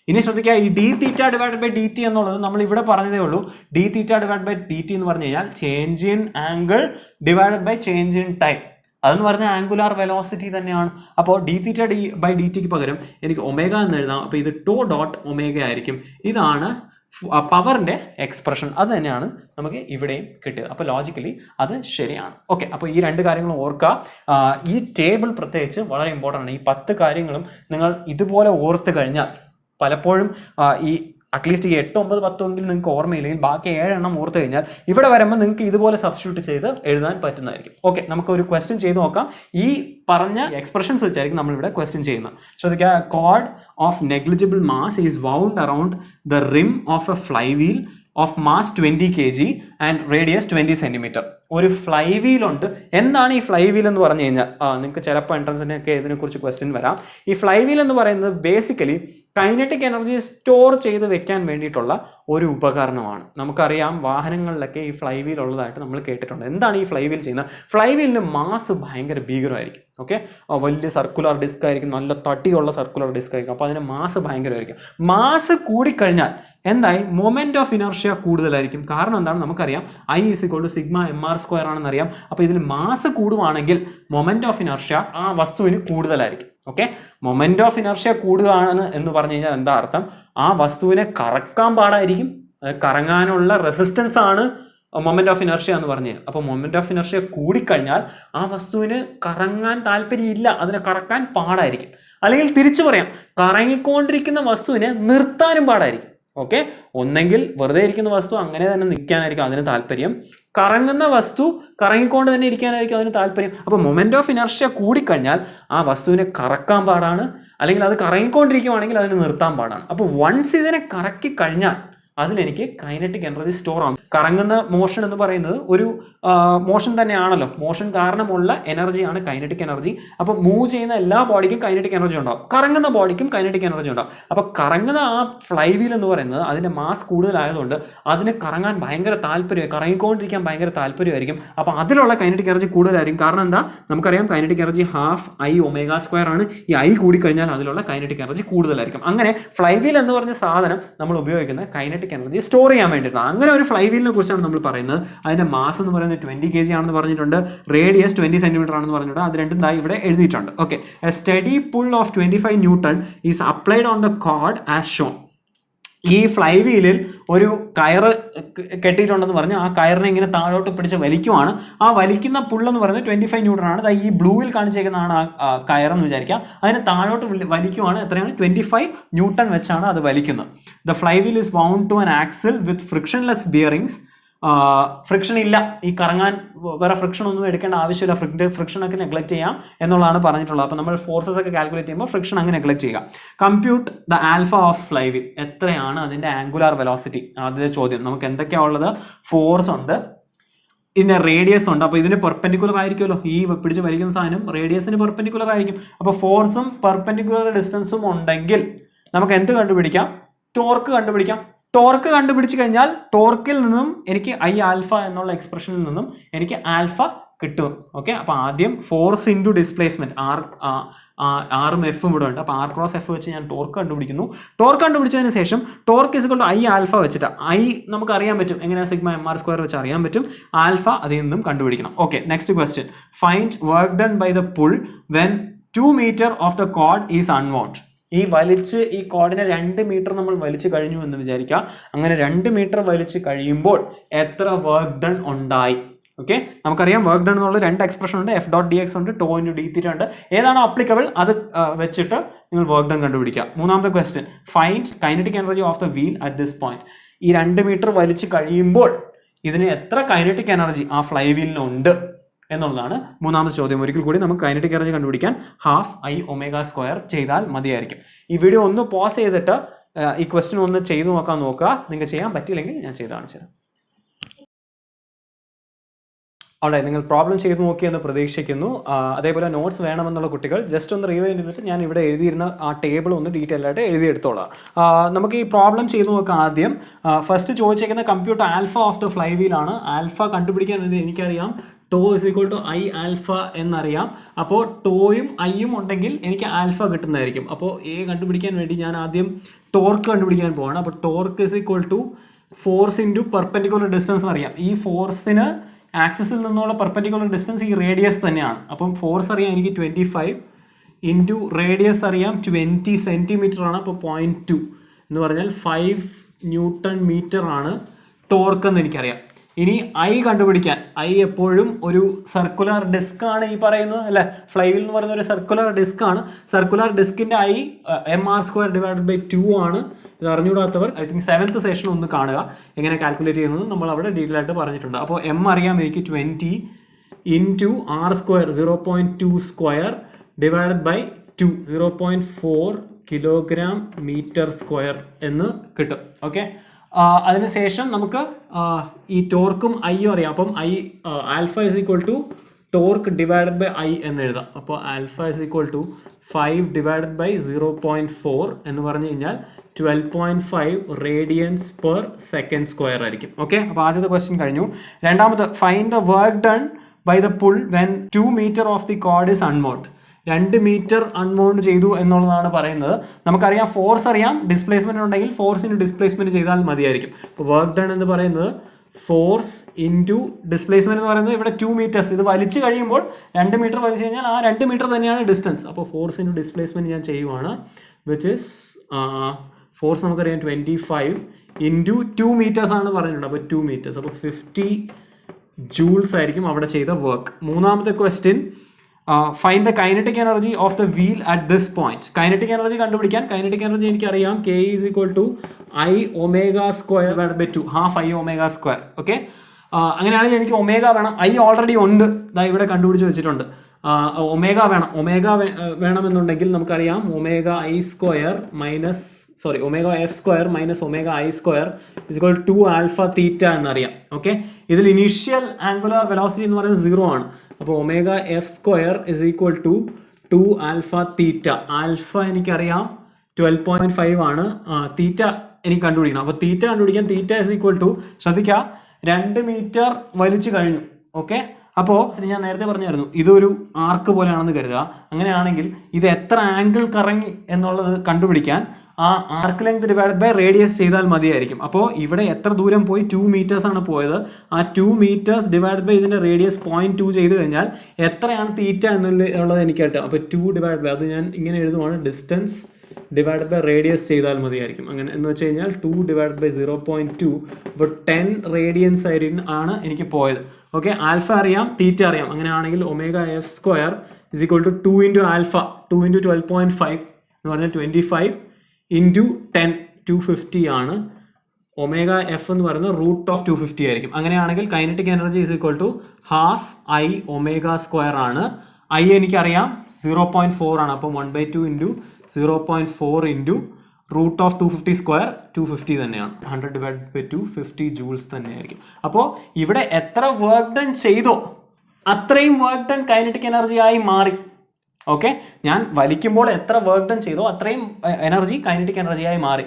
ഇനി ശ്രദ്ധിക്കുക, ഈ d theta divided by d t എന്നുള്ളത് നമ്മൾ ഇവിടെ പറഞ്ഞതേ ഉള്ളൂ. D theta divide by d t എന്ന് പറഞ്ഞു കഴിഞ്ഞാൽ change in angle divided by change in time. അതെന്ന് പറഞ്ഞാൽ ആംഗുലാർ വെലോസിറ്റി തന്നെയാണ്. അപ്പോൾ d theta d by d ടിക്ക് പകരം എനിക്ക് ഒമേഗ എന്ന് എഴുതാം. അപ്പോൾ ഇത് ടോ ഡോട്ട് ഒമേഗ ആയിരിക്കും. ഇതാണ് പവറിന്റെ എക്സ്പ്രഷൻ. അത് തന്നെയാണ് നമുക്ക് ഇവിടെയും കിട്ടിയത്. അപ്പോൾ ലോജിക്കലി അത് ശരിയാണ്. ഓക്കെ, അപ്പോൾ ഈ രണ്ട് കാര്യങ്ങളും ഓർക്കുക. ഈ ടേബിൾ പ്രത്യേകിച്ച് വളരെ ഇമ്പോർട്ടൻ്റ് ആണ്. ഈ 10 കാര്യങ്ങളും നിങ്ങൾ ഇതുപോലെ ഓർത്ത് കഴിഞ്ഞാൽ പലപ്പോഴും ഈ അറ്റ്ലീസ്റ്റ് ഈ 8, 9, 10 എങ്കിലും നിങ്ങൾക്ക് ഓർമ്മയില്ലെങ്കിൽ ബാക്കി 7 എണ്ണം ഓർത്ത് കഴിഞ്ഞാൽ ഇവിടെ വരുമ്പോൾ നിങ്ങൾക്ക് ഇതുപോലെ സബ്സ്റ്റിറ്റ്യൂട്ട് ചെയ്ത് എഴുതാൻ പറ്റുന്നതായിരിക്കും. ഓക്കെ, നമുക്ക് ഒരു ക്വസ്റ്റ്യൻ ചെയ്ത് നോക്കാം. ഈ പറഞ്ഞ എക്സ്പ്രഷൻസ് വെച്ചായിരിക്കും നമ്മളിവിടെ ക്വസ്റ്റ്യൻ ചെയ്യുന്നത്. ശ്രദ്ധിക്കുക, cord of negligible mass is wound around the rim of a flywheel of mass 20 kg and radius 20 cm. ഒരു ഫ്ലൈ വീൽ ഉണ്ട്. എന്താണ് ഈ ഫ്ലൈ വീൽ എന്ന് പറഞ്ഞു കഴിഞ്ഞാൽ നിങ്ങൾക്ക് ചിലപ്പോൾ എൻട്രൻസിനൊക്കെ ഇതിനെക്കുറിച്ച് ക്വസ്റ്റ്യൻ വരാം. ഈ ഫ്ലൈ വീൽ എന്ന് പറയുന്നത് ബേസിക്കലി കൈനറ്റിക് എനർജി സ്റ്റോർ ചെയ്ത് വെക്കാൻ വേണ്ടിയിട്ടുള്ള ഒരു ഉപകരണമാണ്. നമുക്കറിയാം വാഹനങ്ങളിലൊക്കെ ഈ ഫ്ലൈ വീൽ ഉള്ളതായിട്ട് നമ്മൾ കേട്ടിട്ടുണ്ട്. എന്താണ് ഈ ഫ്ലൈ വീൽ ചെയ്യുന്നത്? ഫ്ലൈ വീലിന് മാസ് ഭയങ്കര ഭീകരമായിരിക്കും. ഓക്കെ, വലിയ സർക്കുലർ ഡിസ്ക് ആയിരിക്കും, നല്ല തടിയുള്ള സർക്കുലർ ഡിസ്ക് ആയിരിക്കും. അപ്പോൾ അതിന് മാസ് ഭയങ്കരമായിരിക്കും. മാസ് കൂടിക്കഴിഞ്ഞാൽ എന്തായി? മൊമെന്റ് ഓഫ് ഇനർഷ്യ കൂടുതലായിരിക്കും. കാരണം എന്താണ്? നമുക്കറിയാം I = സിഗ്മ mr² ആണെന്നറിയാം. അപ്പോൾ ഇതിൽ മാസ് കൂടുവാണെങ്കിൽ മൊമെന്റ് ഓഫ് ഇനർഷ്യ ആ വസ്തുവിന് കൂടുതലായിരിക്കും. ഓക്കെ, മൊമെന്റ് ഓഫ് ഇനർഷ്യ കൂടുകയാണ് എന്ന് പറഞ്ഞു കഴിഞ്ഞാൽ എന്താ അർത്ഥം? ആ വസ്തുവിനെ കറക്കാൻ പാടായിരിക്കും. കറങ്ങാനുള്ള റെസിസ്റ്റൻസ് ആണ് മൊമെന്റ് ഓഫ് ഇനർഷ്യ എന്ന് പറഞ്ഞത്. അപ്പോൾ മൊമെന്റ് ഓഫ് ഇനർഷ്യ കൂടിക്കഴിഞ്ഞാൽ ആ വസ്തുവിന് കറങ്ങാൻ താല്പര്യമില്ല, അതിനെ കറക്കാൻ പാടായിരിക്കും. അല്ലെങ്കിൽ തിരിച്ചു പറയാം, കറങ്ങിക്കൊണ്ടിരിക്കുന്ന വസ്തുവിനെ നിർത്താനും പാടായിരിക്കും. ഓക്കെ, ഒന്നെങ്കിൽ വെറുതെ ഇരിക്കുന്ന വസ്തു അങ്ങനെ തന്നെ നിൽക്കാനായിരിക്കും അതിന് താല്പര്യം, കറങ്ങുന്ന വസ്തു കറങ്ങിക്കൊണ്ട് തന്നെ ഇരിക്കാനായിരിക്കും അതിന് താല്പര്യം. അപ്പോൾ മൊമെന്റ് ഓഫ് ഇനർഷ്യ കൂടിക്കഴിഞ്ഞാൽ ആ വസ്തുവിനെ കറക്കാൻ പാടാണ്, അല്ലെങ്കിൽ അത് കറങ്ങിക്കൊണ്ടിരിക്കുവാണെങ്കിൽ അതിന് നിർത്താൻ പാടാണ്. അപ്പോൾ വൺസ് ഇതിനെ കറക്കി കഴിഞ്ഞാൽ അതിലെനിക്ക് കൈനറ്റിക് എനർജി സ്റ്റോർ ആവും. കറങ്ങുന്ന മോഷൻ എന്ന് പറയുന്നത് ഒരു മോഷൻ തന്നെയാണല്ലോ. മോഷൻ കാരണമുള്ള എനർജിയാണ് കൈനറ്റിക് എനർജി. അപ്പോൾ മൂവ് ചെയ്യുന്ന എല്ലാ ബോഡിക്കും കൈനറ്റിക് എനർജി ഉണ്ടാവും, കറങ്ങുന്ന ബോഡിക്കും കൈനറ്റിക് എനർജി ഉണ്ടാവും. അപ്പോൾ കറങ്ങുന്ന ആ ഫ്ലൈ വീൽ എന്ന് പറയുന്നത് അതിൻ്റെ മാസ് കൂടുതലായതുകൊണ്ട് അതിന് കറങ്ങാൻ ഭയങ്കര താല്പര്യം, കറങ്ങിക്കൊണ്ടിരിക്കാൻ ഭയങ്കര താല്പര്യമായിരിക്കും. അപ്പോൾ അതിലുള്ള കൈനറ്റിക് എനർജി കൂടുതലായിരിക്കും. കാരണം എന്താ? നമുക്കറിയാം കൈനറ്റിക് എനർജി ½ I ആണ്. ഈ I കൂടിക്കഴിഞ്ഞാൽ അതിലുള്ള കൈനറ്റിക് എനർജി കൂടുതലായിരിക്കും. അങ്ങനെ ഫ്ലൈ വീൽ എന്ന് പറഞ്ഞ സാധനം നമ്മൾ ഉപയോഗിക്കുന്ന കൈനറ്റിക് എനർജി സ്റ്റോർ ചെയ്യാൻ വേണ്ടിയിട്ടാണ്. അങ്ങനെ ഒരു ഫ്ലൈ വീലിനെ കുറിച്ചാണ് നമ്മൾ പറയുന്നത്. അതിന്റെ മാസ് എന്ന് പറയുന്നത് 20 kg ആണെന്ന് പറഞ്ഞിട്ടുണ്ട്, റേഡിയസ് 20 cm ആണെന്ന് പറഞ്ഞിട്ടുണ്ട്. അത് രണ്ടും ദാ ഇവിടെ എഴുതിയിട്ടുണ്ട്. Okay, a steady pull of 25 Newton is applied on the cord as shown. ഈ ഫ്ലൈ വീലിൽ ഒരു കയറ് കെട്ടിയിട്ടുണ്ടെന്ന് പറഞ്ഞ് ആ കയറിനെ ഇങ്ങനെ താഴോട്ട് പിടിച്ച് വലിക്കുവാണ്. ആ വലിക്കുന്ന പുള്ളെന്ന് പറയുന്നത് 25 Newton ആണ്. ഈ ബ്ലൂവിൽ കാണിച്ചേക്കുന്നതാണ് ആ കയറെന്ന് വിചാരിക്കാം. അതിന് താഴോട്ട് വലിക്കുവാണ്. എത്രയാണ്? 25 Newton വെച്ചാണ് അത് വലിക്കുന്നത്. The flywheel is wound to an axle with frictionless bearings friction ഇല്ല, ഈ കറങ്ങാൻ വേറെ ഫ്രിക്ഷൻ ഒന്നും എടുക്കേണ്ട ആവശ്യമില്ല, ഫ്രിക്ഷൻ ഒക്കെ നെഗ്ലക്ട് ചെയ്യാം എന്നുള്ളതാണ് പറഞ്ഞിട്ടുള്ളത്. അപ്പോൾ നമ്മൾ ഫോഴ്സസ് ഒക്കെ കാൽക്കുലേറ്റ് ചെയ്യുമ്പോൾ ഫ്രിക്ഷൻ അങ്ങ് നെഗ്ലക്ട് ചെയ്യുക. Compute the alpha of flywheel, എത്രയാണ് അതിൻ്റെ ആംഗുലാർ വെലോസിറ്റി? ആദ്യത്തെ ചോദ്യം. നമുക്ക് എന്തൊക്കെയാണ് ഉള്ളത്? ഫോഴ്സ് ഉണ്ട്, ഇതിൻ്റെ റേഡിയസ് ഉണ്ട്. അപ്പോൾ ഇതിന് പെർപെൻഡിക്കുലർ ആയിരിക്കുമല്ലോ, ഈ പിടിച്ച് വലിക്കുന്ന സാധനം റേഡിയസിന് പെർപെൻഡിക്കുലർ ആയിരിക്കും. അപ്പോൾ ഫോഴ്സും പെർപെൻഡിക്കുലർ ഡിസ്റ്റൻസും ഉണ്ടെങ്കിൽ നമുക്ക് എന്ത് കണ്ടുപിടിക്കാം? ടോർക്ക് കണ്ടുപിടിക്കാം. ടോർക്ക് കണ്ടുപിടിച്ച് കഴിഞ്ഞാൽ ടോർക്കിൽ നിന്നും എനിക്ക് ഐ ആൽഫ എന്നുള്ള എക്സ്പ്രഷനിൽ നിന്നും എനിക്ക് ആൽഫ കിട്ടും. ഓക്കെ, അപ്പോൾ ആദ്യം ഫോഴ്സ് ഇൻറ്റു ഡിസ്പ്ലേസ്മെന്റ്, ആറും എഫും ഇവിടെ ഉണ്ട്. അപ്പോൾ ആർ ക്രോസ് എഫ് വെച്ച് ഞാൻ ടോർക്ക് കണ്ടുപിടിക്കുന്നു. ടോർക്ക് കണ്ടുപിടിച്ചതിന് ശേഷം torque is equal to I alpha വെച്ചിട്ട്, ഐ നമുക്ക് അറിയാൻ പറ്റും, എങ്ങനെയാണ് സിഗ്മ എം ആർ സ്ക്വയർ വെച്ച് അറിയാൻ പറ്റും. ആൽഫ അതിൽ നിന്നും കണ്ടുപിടിക്കണം. Okay, next question. Find work done by the pull when 2 meter of the cord is unwound. ഈ വലിച്ച് ഈ കോർഡിനെ 2 മീറ്റർ നമ്മൾ വലിച്ചു കഴിഞ്ഞു എന്ന് വിചാരിക്കുക. അങ്ങനെ 2 മീറ്റർ വലിച്ച് കഴിയുമ്പോൾ എത്ര വർക്ക് ഡൺ ഉണ്ടായി? ഓക്കെ, നമുക്കറിയാം വർക്ക് ഡൺ എന്നുള്ള 2 എക്സ്പ്രഷൻ ഉണ്ട്, എഫ് ഡോട്ട് ഡി എക്സ് ഉണ്ട്, ടോ ഇൻറ്റു ഡി തീറ്റ ഉണ്ട്. ഏതാണോ അപ്ലിക്കബിൾ അത് വെച്ചിട്ട് നിങ്ങൾ വർക്ക് ഡൺ കണ്ടുപിടിക്കുക. മൂന്നാമത്തെ question. Find kinetic energy of the wheel at this point. ഈ 2 മീറ്റർ വലിച്ച് കഴിയുമ്പോൾ ഇതിന് എത്ര കൈനറ്റിക് എനർജി ആ ഫ്ലൈ വീലിനുണ്ട് എന്നുള്ളതാണ് മൂന്നാമത്തെ ചോദ്യം. ഒരിക്കൽ കൂടി നമുക്ക് കൈനറ്റിക് എനർജി കണ്ടുപിടിക്കാൻ ഹാഫ് ഐ ഒമേഗ സ്ക്വയർ ചെയ്താൽ മതിയായിരിക്കും. ഈ വീഡിയോ ഒന്ന് പോസ് ചെയ്തിട്ട് ഈ ക്വസ്റ്റ്യൻ ഒന്ന് ചെയ്തു നോക്കുക. നിങ്ങൾക്ക് ചെയ്യാൻ പറ്റില്ലെങ്കിൽ ഞാൻ ചെയ്ത് കാണിച്ചു തരാം. അവിടെ നിങ്ങൾ പ്രോബ്ലം ചെയ്ത് നോക്കിയെന്ന് പ്രതീക്ഷിക്കുന്നു. അതേപോലെ നോട്ട്സ് വേണമെന്നുള്ള കുട്ടികൾ ജസ്റ്റ് ഒന്ന് റിവൈൻഡ് ചെയ്തിട്ട് ഞാൻ ഇവിടെ എഴുതിയിരുന്ന ആ ടേബിൾ ഒന്ന് ഡീറ്റെയിൽ ആയിട്ട് എഴുതിയെടുത്തോളാം. നമുക്ക് ഈ പ്രോബ്ലം ചെയ്ത് നോക്കാം. ആദ്യം ഫസ്റ്റ് ചോദിച്ചേക്കുന്ന computer alpha of the fly വീലാണ്. ആൽഫ കണ്ടുപിടിക്കാൻ വേണ്ടി എനിക്കറിയാം tau is equal to I alpha എന്നറിയാം. അപ്പോൾ ടോയും ഐയും ഉണ്ടെങ്കിൽ എനിക്ക് ആൽഫ കിട്ടുന്നതായിരിക്കും. അപ്പോൾ എ കണ്ടുപിടിക്കാൻ വേണ്ടി ഞാൻ ആദ്യം ടോർക്ക് കണ്ടുപിടിക്കാൻ പോവാണ്. അപ്പോൾ torque is equal to force into perpendicular distance അറിയാം. ഈ ഫോഴ്സിന് ആക്സിസിൽ നിന്നുള്ള പെർപെൻഡിക്കുലർ ഡിസ്റ്റൻസ് ഈ റേഡിയസ് തന്നെയാണ്. അപ്പം ഫോഴ്സ് അറിയാം എനിക്ക് 25 ഇൻറ്റു റേഡിയസ് അറിയാം 20 സെൻറ്റിമീറ്റർ ആണ്. അപ്പോൾ 0.2 എന്ന് പറഞ്ഞാൽ 5 ന്യൂട്ടൺ മീറ്റർ ആണ് ടോർക്ക് എന്ന് എനിക്കറിയാം. ഇനി ഐ കണ്ടുപിടിക്കാൻ, ഐ എപ്പോഴും ഒരു സർക്കുലർ ഡിസ്ക് ആണ് ഈ പറയുന്നത് അല്ലേ. ഫ്ലൈ വീൽ എന്ന് പറയുന്ന ഒരു സർക്കുലർ ഡിസ്ക് ആണ്. സർക്കുലർ ഡിസ്കിൻ്റെ I M R square divided by 2 ആണ്. ഇത് അറിഞ്ഞുകൂടാത്തവർ ഐ തിങ്ക് 7th സെഷൻ ഒന്ന് കാണുക, എങ്ങനെ കാൽക്കുലേറ്റ് ചെയ്യുന്നത് നമ്മൾ അവിടെ ഡീറ്റെയിൽ ആയിട്ട് പറഞ്ഞിട്ടുണ്ട്. അപ്പോൾ എം അറിയാം എനിക്ക് 20 into r square 0.2 square divided by 2 0.4 kilogram metre square എന്ന് കിട്ടും. ഓക്കെ, അതിനുശേഷം നമുക്ക് ഈ ടോർക്കും ഐയും അറിയാം. അപ്പം I alpha is equal to torque divided by I എന്ന് എഴുതാം. അപ്പോൾ alpha is equal to 5 divided by 0.4 എന്ന് പറഞ്ഞു കഴിഞ്ഞാൽ 12.5 റേഡിയൻസ് പെർ സെക്കൻഡ് സ്ക്വയർ ആയിരിക്കും. ഓക്കെ, അപ്പോൾ ആദ്യത്തെ ക്വസ്റ്റ്യൻ കഴിഞ്ഞു. രണ്ടാമത് find the work done by the pull when 2 meter of the cord is unwound. 2 metre unwound ചെയ്തു എന്നുള്ളതാണ് പറയുന്നത്. നമുക്കറിയാം ഫോഴ്സ് അറിയാം, ഡിസ്പ്ലേസ്മെന്റ് ഉണ്ടെങ്കിൽ ഫോഴ്സിന് ഡിസ്പ്ലേസ്മെന്റ് ചെയ്താൽ മതിയായിരിക്കും. അപ്പോൾ വർക്ക് ഡൺ എന്ന് പറയുന്നത് ഫോഴ്സ് ഇൻറ്റു ഡിസ്പ്ലേസ്മെന്റ് എന്ന് പറയുന്നത് ഇവിടെ 2 meters. ഇത് വലിച്ചു കഴിയുമ്പോൾ 2 മീറ്റർ വലിച്ചു കഴിഞ്ഞാൽ ആ 2 മീറ്റർ തന്നെയാണ് ഡിസ്റ്റൻസ്. അപ്പോൾ ഫോഴ്സ് ഇൻറ്റു ഡിസ്പ്ലേസ്മെന്റ് ഞാൻ ചെയ്യുവാണ്, വിച്ച് ഇസ് ഫോഴ്സ് നമുക്കറിയാം 25 ഇൻറ്റു 2 meters ആണ് പറഞ്ഞിട്ടുണ്ട്. അപ്പോൾ 2 meters, അപ്പോൾ 50 joules ആയിരിക്കും അവിടെ ചെയ്ത വർക്ക്. മൂന്നാമത്തെ question, find the kinetic energy of the wheel at this point. Kinetic energy കണ്ടുപിടിക്കാൻ കൈനറ്റിക് എനർജി എനിക്കറിയാം K is equal to I omega square divided by 2, half I omega square. Okay, അങ്ങനെയാണെങ്കിൽ എനിക്ക് omega വേണം. I already ഉണ്ട്, ഇതാ ഇവിടെ കണ്ടുപിടിച്ച് വെച്ചിട്ടുണ്ട്. ഒമേഗ വേണം. ഒമേഗ വേണമെന്നുണ്ടെങ്കിൽ നമുക്കറിയാം omega i square omega f square minus omega i square is equal to alpha theta എന്നറിയാം. ഓക്കെ, ഇതിൽ ഇനീഷ്യൽ ആംഗുലർ വെലോസിറ്റി എന്ന് പറയുന്നത് 0 ആണ്. അപ്പോൾ omega f square is equal to 2 alpha theta. Alpha എനിക്കറിയാം 12.5 ആണ്. തീറ്റ എനിക്ക് കണ്ടുപിടിക്കണം. അപ്പോൾ തീറ്റ കണ്ടുപിടിക്കാൻ തീറ്റ ഇസ് ഈക്വൽ ടു, ശ്രദ്ധിക്കുക, 2 മീറ്റർ വലിച്ചു കഴിഞ്ഞു. ഓക്കെ, അപ്പോൾ ഞാൻ നേരത്തെ പറഞ്ഞായിരുന്നു ഇതൊരു ആർക്ക് പോലെയാണെന്ന് കരുതുക. അങ്ങനെയാണെങ്കിൽ ഇത് എത്ര ആംഗിൾ കറങ്ങി എന്നുള്ളത് കണ്ടുപിടിക്കാൻ ആ arc length divided by radius ചെയ്താൽ മതിയായിരിക്കും. അപ്പോൾ ഇവിടെ എത്ര ദൂരം പോയി 2 meters ആണ് പോയത്. ആ 2 meters ഡിവൈഡഡ് ബൈ ഇതിൻ്റെ റേഡിയസ് 0.2 ചെയ്ത് കഴിഞ്ഞാൽ എത്രയാണ് തീറ്റ എന്നുള്ളത് എനിക്ക് കിട്ടും. അപ്പോൾ 2 ഡിവൈഡ് ബൈ, അത് ഞാൻ ഇങ്ങനെ എഴുതുവാണ്, ഡിസ്റ്റൻസ് ഡിവൈഡ് ബൈ റേഡിയസ് ചെയ്താൽ മതിയായിരിക്കും. അങ്ങനെ എന്ന് വെച്ച് കഴിഞ്ഞാൽ 2 ഡിവൈഡ് ബൈ 0.2, അപ്പോൾ 10 റേഡിയൻസ് ആണ് എനിക്ക് പോയത്. ഓക്കെ, ആൽഫ അറിയാം, തീറ്റ അറിയാം. അങ്ങനെയാണെങ്കിൽ omega f square is equal to 2 into alpha, 2 into 12.5 എന്ന് പറഞ്ഞാൽ 25 ഇൻറ്റു 10, 250 ആണ്. ഒമേഗ എഫ് എന്ന് പറയുന്നത് √250 ആയിരിക്കും. അങ്ങനെയാണെങ്കിൽ kinetic energy is equal to half I omega square ആണ്. ഐ എനിക്കറിയാം 0.4 ആണ്. അപ്പം 1/2 ഇൻറ്റു 0.4 ഇൻറ്റു √250 സ്ക്വയർ 250 തന്നെയാണ്. 100/250 ജൂൾസ് തന്നെയായിരിക്കും. അപ്പോൾ ഇവിടെ എത്ര വർക്ക് ഡൺ ചെയ്തോ അത്രയും വർക്ക് ഡൺ കൈനറ്റിക് എനർജി ആയി മാറി. ഓക്കെ, ഞാൻ വലിക്കുമ്പോൾ എത്ര വർക്ക് ഡൺ ചെയ്തോ അത്രയും എനർജി കൈനറ്റിക് എനർജിയായി മാറി.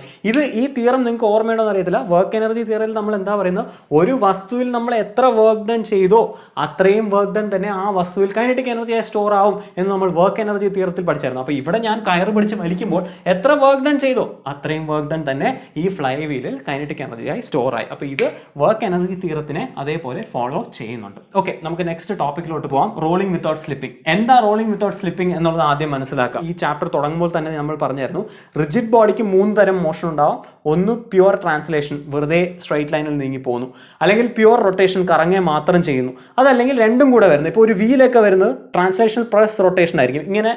ഈ തിയറം നിങ്ങൾക്ക് ഓർമ്മയുണ്ടോ എന്ന് അറിയത്തില്ല. വർക്ക് എനർജി തിയറിയിൽ നമ്മൾ എന്താ പറയുന്നത്, ഒരു വസ്തുവിൽ നമ്മൾ എത്ര വർക്ക് ഡൺ ചെയ്തോ അത്രയും വർക്ക് ഡൺ തന്നെ ആ വസ്തുവിൽ കൈനറ്റിക് എനർജിയായി സ്റ്റോർ ആവും എന്ന് നമ്മൾ വർക്ക് എനർജി തിയറത്തിൽ പഠിച്ചായിരുന്നു. അപ്പോൾ ഇവിടെ ഞാൻ കയറ് പിടിച്ച് വലിക്കുമ്പോൾ എത്ര വർക്ക് ഡൺ ചെയ്തോ അത്രയും വർക്ക് ഡൺ തന്നെ ഈ ഫ്ലൈ വീലിൽ കൈനറ്റിക് എനർജിയായി സ്റ്റോർ ആയി. അപ്പോൾ ഇത് വർക്ക് എനർജി തിയറത്തിനെ അതേപോലെ ഫോളോ ചെയ്യുന്നുണ്ട്. ഓക്കെ, നമുക്ക് നെക്സ്റ്റ് ടോപ്പിക്കിലോട്ട് പോകാം. Rolling without slipping. എന്താ റോളിംഗ് വിത്തൗട്ട് സ്ലിപ്പിംഗ് എന്നുള്ളത് ആദ്യം മനസ്സിലാക്കാം. ഈ ചാപ്റ്റർ തുടങ്ങുമ്പോൾ തന്നെ നമ്മൾ പറഞ്ഞായിരുന്നു റിജിഡ് ബോഡിക്ക് 3 തരം മോഷൻ ഉണ്ടാവും. ഒന്ന് പ്യുവർ ട്രാൻസ്ലേഷൻ, വെറുതെ സ്ട്രൈറ്റ് ലൈനിൽ നീങ്ങി പോകുന്നു. അല്ലെങ്കിൽ പ്യുവർ റൊട്ടേഷൻ, കറങ്ങെ മാത്രം ചെയ്യുന്നു. അതല്ലെങ്കിൽ രണ്ടും കൂടെ വരുന്നത്. ഇപ്പോൾ ഒരു വീലൊക്കെ വരുന്നത് ട്രാൻസ്ലേഷൻ പ്ലസ് റൊട്ടേഷൻ ആയിരിക്കും, ഇങ്ങനെ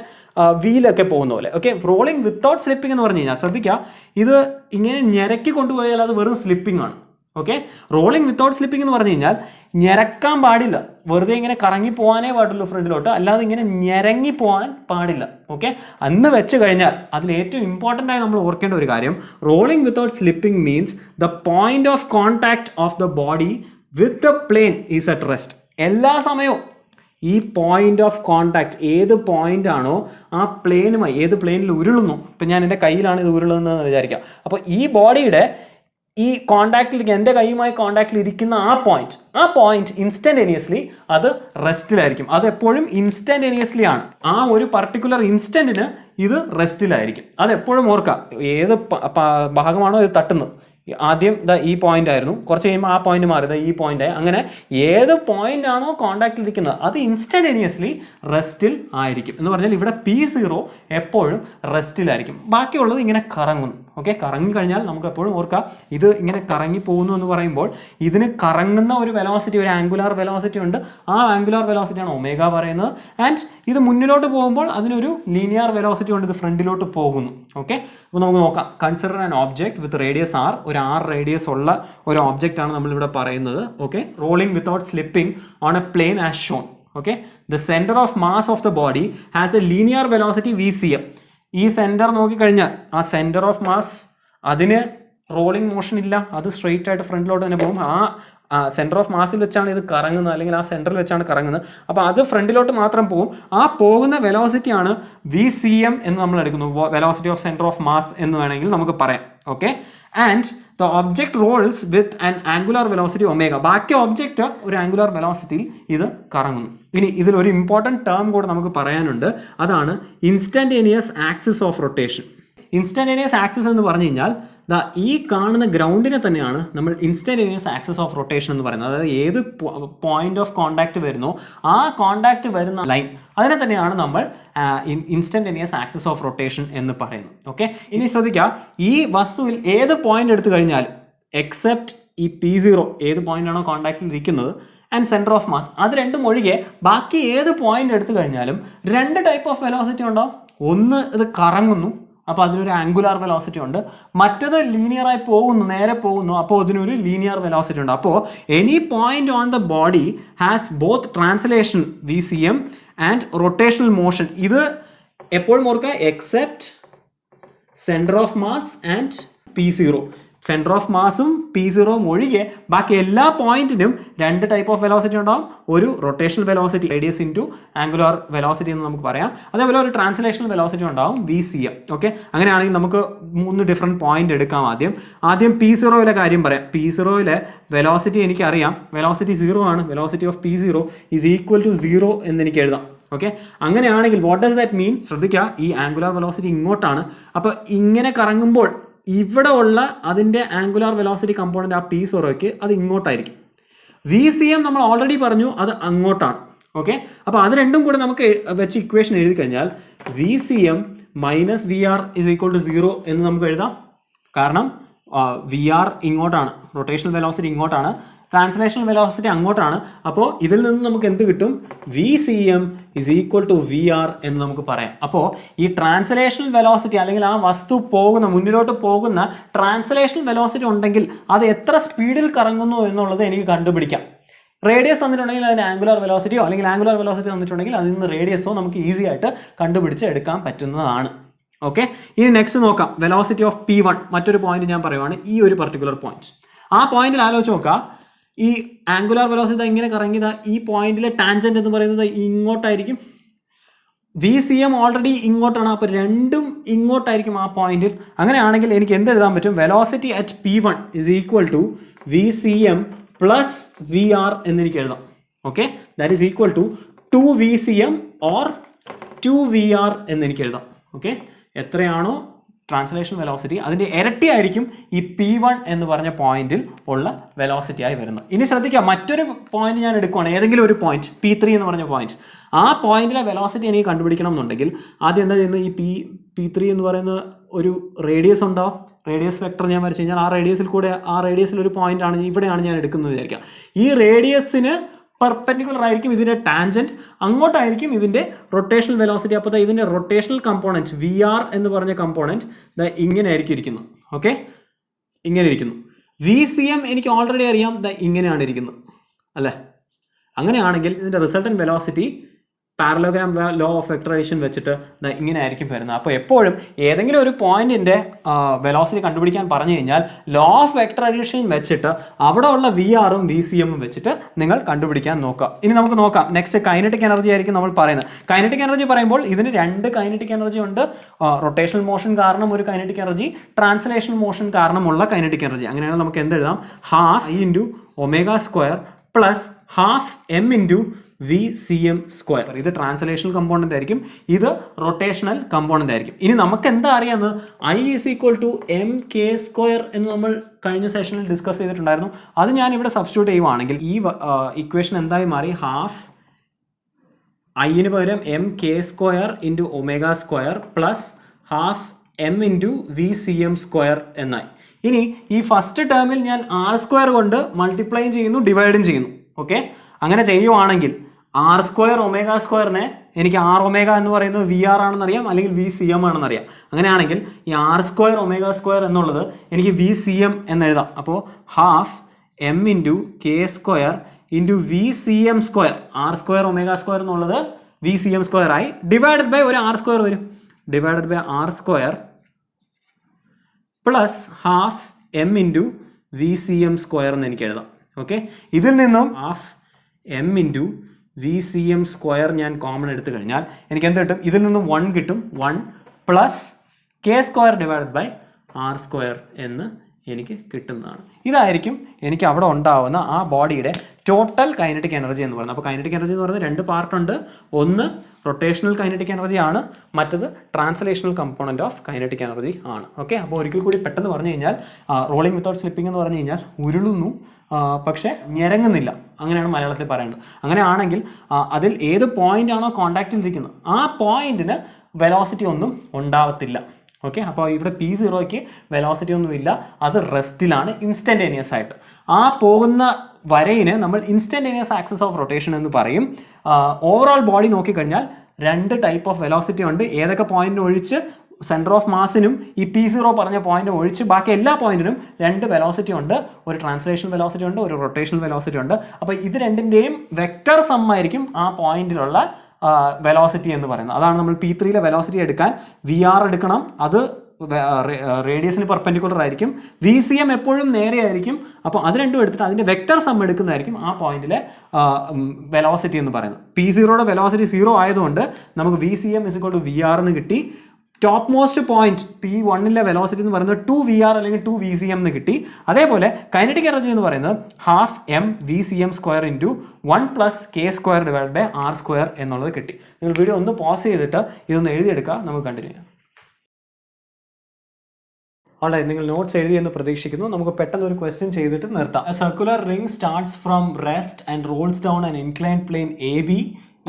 വീലൊക്കെ പോകുന്ന പോലെ. ഓക്കെ, റോളിംഗ് വിത്തൗട്ട് സ്ലിപ്പിംഗ് എന്ന് പറഞ്ഞു കഴിഞ്ഞാൽ ശ്രദ്ധിക്കുക, ഇത് ഇങ്ങനെ ഞെരക്കി കൊണ്ടുപോയാൽ അത് വെറും സ്ലിപ്പിംഗ് ആണ്. ഓക്കെ, റോളിംഗ് വിത്തൗട്ട് സ്ലിപ്പിംഗ് എന്ന് പറഞ്ഞു കഴിഞ്ഞാൽ ഞെരക്കാൻ പാടില്ല, വെറുതെ ഇങ്ങനെ കറങ്ങി പോകാനേ പാടുള്ളൂ ഫ്രണ്ടിലോട്ട്, അല്ലാതെ ഇങ്ങനെ ഞെരങ്ങി പോകാൻ പാടില്ല. ഓക്കെ, അന്ന് വെച്ച് കഴിഞ്ഞാൽ അതിൽ ഏറ്റവും ഇമ്പോർട്ടൻ്റ് ആയി നമ്മൾ ഓർക്കേണ്ട ഒരു കാര്യം, rolling without slipping means the point of contact of the body with the plain is at rest. എല്ലാ സമയവും ഈ പോയിന്റ് ഓഫ് കോൺടാക്ട് ഏത് പോയിന്റ് ആണോ ആ പ്ലെയിനുമായി, ഏത് പ്ലെയിനിൽ ഉരുളുന്നു, ഇപ്പം ഞാൻ എൻ്റെ കയ്യിലാണ് ഇത് ഉരുളുന്നതെന്ന് വിചാരിക്കാം. അപ്പോൾ ഈ ബോഡിയുടെ ഈ കോണ്ടാക്റ്റിൽ, എൻ്റെ കൈയുമായി കോണ്ടാക്റ്റിൽ ഇരിക്കുന്ന ആ പോയിന്റ് ഇൻസ്റ്റന്റേനിയസ്ലി അത് റെസ്റ്റിലായിരിക്കും. അത് എപ്പോഴും ഇൻസ്റ്റന്റേനിയസ്ലി ആണ്. ആ ഒരു പർട്ടിക്കുലർ ഇൻസ്റ്റന്റിന് ഇത് റെസ്റ്റിലായിരിക്കും. അത് എപ്പോഴും ഓർക്കുക. ഏത് ഭാഗമാണോ ഇത് തട്ടുന്നത്, ആദ്യം ഈ പോയിന്റ് ആയിരുന്നു, കുറച്ച് കഴിയുമ്പോൾ ആ പോയിന്റ് മാറി ഈ പോയിന്റ് ആയി. അങ്ങനെ ഏത് പോയിന്റ് ആണോ കോണ്ടാക്റ്റിൽ ഇരിക്കുന്നത് അത് ഇൻസ്റ്റന്റേനിയസ്ലി റെസ്റ്റിൽ ആയിരിക്കും. എന്ന് പറഞ്ഞാൽ ഇവിടെ P0 എപ്പോഴും റെസ്റ്റിലായിരിക്കും. ബാക്കിയുള്ളത് ഇങ്ങനെ കറങ്ങുന്നു. ഓക്കെ, കറങ്ങി കഴിഞ്ഞാൽ നമുക്ക് എപ്പോഴും ഓർക്കാം, ഇത് ഇങ്ങനെ കറങ്ങി പോകുന്നു എന്ന് പറയുമ്പോൾ ഇതിന് കറങ്ങുന്ന ഒരു വെലോസിറ്റി, ഒരു ആംഗുലാർ വെലോസിറ്റി ഉണ്ട്. ആ ആംഗുലാർ വെലോസിറ്റിയാണ് ഒമേഗ പറയുന്നത്. ആൻഡ് ഇത് മുന്നിലോട്ട് പോകുമ്പോൾ അതിനൊരു ലീനിയർ വെലോസിറ്റി കൊണ്ട് ഇത് ഫ്രണ്ടിലോട്ട് പോകുന്നു. ഓക്കെ, അപ്പോൾ നമുക്ക് നോക്കാം. Consider an object with radius R. ഒരു R റേഡിയസ് ഉള്ള ഒരു ഓബ്ജക്റ്റ് ആണ് നമ്മളിവിടെ പറയുന്നത്. Okay, rolling without slipping on a plane as shown. Okay, the centre of mass of the body has a linear velocity VCM. ഈ centre നോക്കിക്കഴിഞ്ഞാൽ ആ centre of mass, അതിന് റോളിംഗ് മോഷൻ ഇല്ല, അത് സ്ട്രെയിറ്റ് ആയിട്ട് ഫ്രണ്ടിലോട്ട് തന്നെ പോകും. ആ സെന്റർ ഓഫ് മാസിൽ വെച്ചാണ് ഇത് കറങ്ങുന്നത്, അല്ലെങ്കിൽ ആ സെന്ററിൽ വെച്ചാണ് കറങ്ങുന്നത്. അപ്പോൾ അത് ഫ്രണ്ടിലോട്ട് മാത്രം പോകും. ആ പോകുന്ന വെലോസിറ്റിയാണ് VCM എന്ന് നമ്മൾ എടുക്കുന്നു, velocity of centre of mass എന്ന് വേണമെങ്കിൽ നമുക്ക് പറയാം. Okay, and the object rolls with an angular velocity omega. ബാക്കി ഒബ്ജെക്റ്റ് ഒരു ആംഗുലാർ വെലോസിറ്റിയിൽ ഇത് കറങ്ങുന്നു. ഇനി ഇതിലൊരു ഇമ്പോർട്ടൻറ്റ് ടേം കൂടെ നമുക്ക് പറയാനുണ്ട്, അതാണ് instantaneous axis of rotation. Instantaneous axis എന്ന് പറഞ്ഞു കഴിഞ്ഞാൽ ഈ കാണുന്ന ഗ്രൗണ്ടിനെ തന്നെയാണ് നമ്മൾ ഇൻസ്റ്റന്റേനിയസ് ആക്സിസ് ഓഫ് റൊട്ടേഷൻ എന്ന് പറയുന്നത്. അതായത് ഏത് പോയിന്റ് ഓഫ് കോണ്ടാക്ട് വരുന്നോ ആ കോണ്ടാക്ട് വരുന്ന ലൈൻ, അതിനെ തന്നെയാണ് നമ്മൾ ഇൻസ്റ്റന്റേനിയസ് ആക്സിസ് ഓഫ് റൊട്ടേഷൻ എന്ന് പറയുന്നത്. ഓക്കെ, ഇനി ശ്രദ്ധിക്കുക, ഈ വസ്തുവിൽ ഏത് പോയിന്റ് എടുത്തു കഴിഞ്ഞാലും എക്സെപ്റ്റ് ഈ P0, ഏത് പോയിന്റ് ആണോ കോണ്ടാക്റ്റിൽ ഇരിക്കുന്നത്, ആൻഡ് സെൻറ്റർ ഓഫ് മാസ്, അത് രണ്ടും ഒഴികെ ബാക്കി ഏത് പോയിന്റ് എടുത്തു കഴിഞ്ഞാലും 2 ടൈപ്പ് ഓഫ് വെലോസിറ്റി ഉണ്ടാവും. ഒന്ന് ഇത് കറങ്ങുന്നു, അപ്പോൾ അതിനൊരു ആംഗുലാർ വെലോസിറ്റി ഉണ്ട്. മറ്റത് ലീനിയറായി പോകുന്നു, നേരെ പോകുന്നു, അപ്പോൾ അതിനൊരു ലീനിയർ വെലോസിറ്റി ഉണ്ട്. അപ്പോൾ any point on the body has both translation VCM and rotational motion. ഇത് എപ്പോഴും ഓർക്കുക, except centre of mass and P0. Centre of മാസും P0 ഒഴികെ ബാക്കി എല്ലാ പോയിന്റിനും 2 ടൈപ്പ് ഓഫ് വെലോസിറ്റി ഉണ്ടാവും. ഒരു rotational velocity, radius into angular velocity എന്ന് നമുക്ക് പറയാം. അതേപോലെ ഒരു ട്രാൻസ്ലേഷണൽ വെലോസിറ്റി ഉണ്ടാവും, VCM. ഓക്കെ, അങ്ങനെയാണെങ്കിൽ നമുക്ക് 3 ഡിഫറെൻറ്റ് പോയിന്റ് എടുക്കാം. ആദ്യം P0യിലെ കാര്യം പറയാം. P0യിലെ വെലോസിറ്റി എനിക്കറിയാം, വെലോസിറ്റി 0 ആണ്. Velocity of P0 is equal to 0 എന്ന് എനിക്ക് എഴുതാം. ഓക്കെ, അങ്ങനെയാണെങ്കിൽ വാട്ട് ഡസ് ദാറ്റ് മീൻ? ശ്രദ്ധിക്കുക, ഈ ആംഗുലാർ വെലോസിറ്റി ഇങ്ങോട്ടാണ്. അപ്പോൾ ഇങ്ങനെ കറങ്ങുമ്പോൾ ഇവിടെ ഉള്ള അതിൻ്റെ ആംഗുലാർ വെലോസിറ്റി കമ്പോണൻ്റ് ആ P0ക്ക് അത് ഇങ്ങോട്ടായിരിക്കും. VCM നമ്മൾ ഓൾറെഡി പറഞ്ഞു, അത് അങ്ങോട്ടാണ്. ഓക്കെ, അപ്പോൾ അത് രണ്ടും കൂടെ നമുക്ക് വെച്ച് ഇക്വേഷൻ എഴുതി കഴിഞ്ഞാൽ VCM - VR is equal to 0 എന്ന് നമുക്ക് എഴുതാം. കാരണം വി ആർ ഇങ്ങോട്ടാണ്, റൊട്ടേഷണൽ വെലോസിറ്റി ഇങ്ങോട്ടാണ്, ട്രാൻസ്ലേഷണൽ വെലോസിറ്റി അങ്ങോട്ടാണ്. അപ്പോൾ ഇതിൽ നിന്ന് നമുക്ക് എന്ത് കിട്ടും? V c m is equal to v r എന്ന് നമുക്ക് പറയാം. അപ്പോൾ ഈ ട്രാൻസ്ലേഷണൽ വെലോസിറ്റി അല്ലെങ്കിൽ ആ വസ്തു പോകുന്ന മുന്നിലോട്ട് പോകുന്ന ട്രാൻസ്ലേഷണൽ വെലോസിറ്റി ഉണ്ടെങ്കിൽ അത് എത്ര സ്പീഡിൽ കറങ്ങുന്നു എന്നുള്ളത് എനിക്ക് കണ്ടുപിടിക്കാം. റേഡിയസ് തന്നിട്ടുണ്ടെങ്കിൽ അതിന് ആംഗുലർ വെലോസിറ്റിയോ അല്ലെങ്കിൽ ആംഗുലർ വെലോസിറ്റി തന്നിട്ടുണ്ടെങ്കിൽ അതിൽ നിന്ന് റേഡിയസോ നമുക്ക് ഈസി ആയിട്ട് കണ്ടുപിടിച്ച് എടുക്കാൻ പറ്റുന്നതാണ്. ഓക്കെ, ഇനി നെക്സ്റ്റ് നോക്കാം. വെലോസിറ്റി ഓഫ് P1 മറ്റൊരു പോയിന്റ് ഞാൻ പറയുവാണ്, ഈ ഒരു പർട്ടിക്കുലർ പോയിന്റ്. ആ പോയിന്റിൽ ആലോചിച്ച് നോക്കുക, ഈ ആംഗുലർ വെലോസിറ്റി ഇങ്ങനെ കറങ്ങിയത് ഈ പോയിന്റിലെ ടാൻജന്റ് എന്ന് പറയുന്നത് ഇങ്ങോട്ടായിരിക്കും. വി സി എം ഓൾറെഡി ഇങ്ങോട്ടാണ്, അപ്പോൾ രണ്ടും ഇങ്ങോട്ടായിരിക്കും ആ പോയിന്റിൽ. അങ്ങനെയാണെങ്കിൽ എനിക്ക് എന്ത് എഴുതാൻ പറ്റും? Velocity at P1 is equal to v c m plus v r എന്നെനിക്ക് എഴുതാം. Okay, that is equal to 2VCM or 2VR എന്നെനിക്ക് എഴുതാം. ഓക്കെ, എത്രയാണോ ട്രാൻസ്ലേഷൻ വെലോസിറ്റി അതിൻ്റെ ഇരട്ടിയായിരിക്കും ഈ P1 എന്ന് പറഞ്ഞ പോയിന്റിൽ ഉള്ള വെലോസിറ്റി ആയി വരുന്നത്. ഇനി ശ്രദ്ധിക്കുക, മറ്റൊരു പോയിന്റ് ഞാൻ എടുക്കുകയാണ്, ഏതെങ്കിലും ഒരു പോയിന്റ് P3 എന്ന് പറഞ്ഞ പോയിന്റ്. ആ പോയിന്റിലെ വെലോസിറ്റി എനിക്ക് കണ്ടുപിടിക്കണം എന്നുണ്ടെങ്കിൽ ആദ്യം എന്താ ചെയ്യുന്നത്? ഈ P3 എന്ന് പറയുന്ന ഒരു റേഡിയസ് ഉണ്ടാവും. റേഡിയസ് വെക്ടർ ഞാൻ വരച്ച് കഴിഞ്ഞാൽ ആ റേഡിയസിൽ കൂടെ, ആ റേഡിയസിൽ ഒരു പോയിന്റ് ആണ്, ഇവിടെയാണ് ഞാൻ എടുക്കുന്നത് വിചാരിക്കുക. ഈ റേഡിയസിന് പെർപെൻഡിക്കുലർ ആയിരിക്കും ഇതിൻ്റെ ടാൻജന്റ്, അങ്ങോട്ടായിരിക്കും ഇതിൻ്റെ റൊട്ടേഷണൽ വെലോസിറ്റി. അപ്പോൾ ഇതിൻ്റെ റൊട്ടേഷണൽ കമ്പോണൻറ്റ് VR എന്ന് പറഞ്ഞ കമ്പോണൻറ്റ് ഇങ്ങനെ ആയിരിക്കും ഇരിക്കുന്നത്. ഓക്കെ, ഇങ്ങനെ ഇരിക്കുന്നു. VCM എനിക്ക് ഓൾറെഡി അറിയാം, ഇങ്ങനെയാണ് ഇരിക്കുന്നത് അല്ലേ? അങ്ങനെയാണെങ്കിൽ ഇതിൻ്റെ resultant velocity parallelogram law of vectorization വെച്ചിട്ട് ഇങ്ങനെ ആയിരിക്കും വരുന്നത്. അപ്പോൾ എപ്പോഴും ഏതെങ്കിലും ഒരു പോയിന്റിൻ്റെ വെലോസിറ്റി കണ്ടുപിടിക്കാൻ പറഞ്ഞു കഴിഞ്ഞാൽ ലോ ഓഫ് വെക്ടറൈസേഷൻ വെച്ചിട്ട് അവിടെ ഉള്ള VR-ഉം VCM-ഉം വെച്ചിട്ട് നിങ്ങൾ കണ്ടുപിടിക്കാൻ നോക്കുക. ഇനി നമുക്ക് നോക്കാം, നെക്സ്റ്റ് കൈനറ്റിക് എനർജി ആയിരിക്കും നമ്മൾ പറയുന്നത്. കൈനറ്റിക് എനർജി പറയുമ്പോൾ ഇതിന് രണ്ട് കൈനറ്റിക് എനർജി ഉണ്ട്. റൊട്ടേഷണൽ മോഷൻ കാരണം ഒരു കൈനറ്റിക് എനർജി, ട്രാൻസ്ലേഷൻ മോഷൻ കാരണമുള്ള കൈനറ്റിക് എനർജി. അങ്ങനെയാണെങ്കിൽ നമുക്ക് എന്ത് എഴുതാം? Half I into omega square plus half M into VCM square. ഇത് ട്രാൻസ്ലേഷണൽ കമ്പോണൻ്റ് ആയിരിക്കും, ഇത് റൊട്ടേഷണൽ കമ്പോണൻ്റ് ആയിരിക്കും. ഇനി നമുക്ക് എന്താ അറിയാമെന്ന്? I is equal to MK square എന്ന് നമ്മൾ കഴിഞ്ഞ സെഷനിൽ ഡിസ്കസ് ചെയ്തിട്ടുണ്ടായിരുന്നു. അത് ഞാൻ ഇവിടെ സബ്സ്റ്റിറ്റ്യൂട്ട് ചെയ്യുവാണെങ്കിൽ ഈ ഇക്വേഷൻ എന്തായി മാറി? ഹാഫ് ഐന് പകരം MK square into omega square plus half M into VCM square എന്നായി. ഇനി ഈ ഫസ്റ്റ് ടേമിൽ ഞാൻ R സ്ക്വയർ കൊണ്ട് മൾട്ടിപ്ലൈ ചെയ്യുന്നു, ഡിവൈഡും ചെയ്യുന്നു. ഓക്കെ, അങ്ങനെ ചെയ്യുവാണെങ്കിൽ R സ്ക്വയർ ഒമേഗ സ്ക്വയറിനെ എനിക്ക് R ഒമേഗ എന്ന് പറയുന്നത് VR ആണെന്നറിയാം, അല്ലെങ്കിൽ VCM ആണെന്നറിയാം. അങ്ങനെയാണെങ്കിൽ ഈ R സ്ക്വയർ ഒമേഗ സ്ക്വയർ എന്നുള്ളത് എനിക്ക് VCM എന്നെഴുതാം. അപ്പോൾ half M into K square into VCM square, R square omega square എന്നുള്ളത് VCM സ്ക്വയർ ആയി, ഡിവൈഡഡ് ബൈ ഒരു R സ്ക്വയർ വരും, divided by R square plus half M into VCM square എന്ന് എനിക്ക് എഴുതാം. ഓക്കെ, ഇതിൽ നിന്നും half M into VCM square ഞാൻ കോമൺ എടുത്തു കഴിഞ്ഞാൽ എനിക്ക് എന്ത് കിട്ടും? ഇതിൽ നിന്നും 1 കിട്ടും, 1 plus K square divided by R square എന്ന് എനിക്ക് കിട്ടുന്നതാണ്. ഇതായിരിക്കും എനിക്ക് അവിടെ ഉണ്ടാവുന്ന ആ ബോഡിയുടെ ടോട്ടൽ കൈനറ്റിക് എനർജി എന്ന് പറയുന്നത്. അപ്പോൾ കൈനറ്റിക് എനർജി എന്ന് പറയുന്നത് രണ്ട് പാർട്ടുണ്ട്. ഒന്ന് റൊട്ടേഷണൽ കൈനറ്റിക് എനർജി ആണ്, മറ്റത് translational component of kinetic energy ആണ്. ഓക്കെ, അപ്പോൾ ഒരിക്കൽ കൂടി പെട്ടെന്ന് പറഞ്ഞു കഴിഞ്ഞാൽ റോളിംഗ് വിത്തൗട്ട് സ്ലിപ്പിംഗ് എന്ന് പറഞ്ഞു കഴിഞ്ഞാൽ ഉരുളുന്നു പക്ഷേ ഞെരങ്ങുന്നില്ല, അങ്ങനെയാണ് മലയാളത്തിൽ പറയുന്നത്. അങ്ങനെയാണെങ്കിൽ അതിൽ ഏത് പോയിന്റ് ആണോ കോണ്ടാക്റ്റിൽ ഇരിക്കുന്നത് ആ പോയിന്റിന് വെലോസിറ്റി ഒന്നും ഉണ്ടാവത്തില്ല. ഓക്കെ, അപ്പോൾ ഇവിടെ P0ക്ക് വെലോസിറ്റി ഒന്നുമില്ല, അത് റെസ്റ്റിലാണ്, ഇൻസ്റ്റൻറ്റേനിയസ് ആയിട്ട്. ആ പോകുന്ന വരയിന് നമ്മൾ ഇൻസ്റ്റൻറ്റേനിയസ് ആക്സിസ് ഓഫ് റൊട്ടേഷൻ എന്ന് പറയും. ഓവറോൾ ബോഡി നോക്കിക്കഴിഞ്ഞാൽ രണ്ട് ടൈപ്പ് ഓഫ് വെലോസിറ്റി ഉണ്ട്. ഏതൊക്കെ പോയിന്റിന് ഒഴിച്ച് സെൻറ്റർ ഓഫ് മാസിനും ഈ P0 പറഞ്ഞ പോയിന്റ് ഒഴിച്ച് ബാക്കി എല്ലാ പോയിന്റിനും രണ്ട് വെലോസിറ്റി ഉണ്ട്. ഒരു ട്രാൻസ്ലേഷൻ വെലോസിറ്റി ഉണ്ട്, ഒരു റൊട്ടേഷണൽ വെലോസിറ്റി ഉണ്ട്. അപ്പോൾ ഇത് രണ്ടിൻ്റെയും വെക്റ്റർ സം ആയിരിക്കും ആ പോയിന്റിലുള്ള വെലോസിറ്റി എന്ന് പറയുന്നത്. അതാണ് നമ്മൾ P3യിലെ വെലോസിറ്റി എടുക്കാൻ VR എടുക്കണം, അത് റേഡിയസിന് പെർപെൻഡിക്കുലർ ആയിരിക്കും. VCM എപ്പോഴും നേരെ ആയിരിക്കും. അപ്പോൾ അത് രണ്ടും എടുത്തിട്ട് അതിൻ്റെ വെക്റ്റർ സം എടുക്കുന്നതായിരിക്കും ആ പോയിന്റിലെ വെലോസിറ്റി എന്ന് പറയുന്നത്. P0യുടെ വെലോസിറ്റി 0 ആയതുകൊണ്ട് നമുക്ക് VCM is equal to VR എന്ന് കിട്ടി. ടോപ്പ് മോസ്റ്റ് പോയിന്റ് P1ലെ വെലോസിറ്റി എന്ന് പറയുന്നത് 2VR അല്ലെങ്കിൽ 2VCM എന്ന് കിട്ടി. അതേപോലെ കൈനറ്റിക് എനർജി എന്ന് പറയുന്നത് half M VCM square into 1 plus K square divide by R square എന്നുള്ളത് കിട്ടി. നിങ്ങൾ വീഡിയോ ഒന്ന് പോസ് ചെയ്തിട്ട് ഇതൊന്ന് എഴുതിയെടുക്കുക, നമുക്ക് കണ്ടിന്യൂ ചെയ്യാം. ഓൾറൈറ്റ്, നിങ്ങൾ നോട്ട്സ് എഴുതി എന്ന് പ്രതീക്ഷിക്കുന്നു. നമുക്ക് പെട്ടെന്ന് ഒരു ക്വസ്റ്റ്യൻ ചെയ്തിട്ട് നിർത്താം. A circular ring starts from rest and rolls down an inclined plane AB.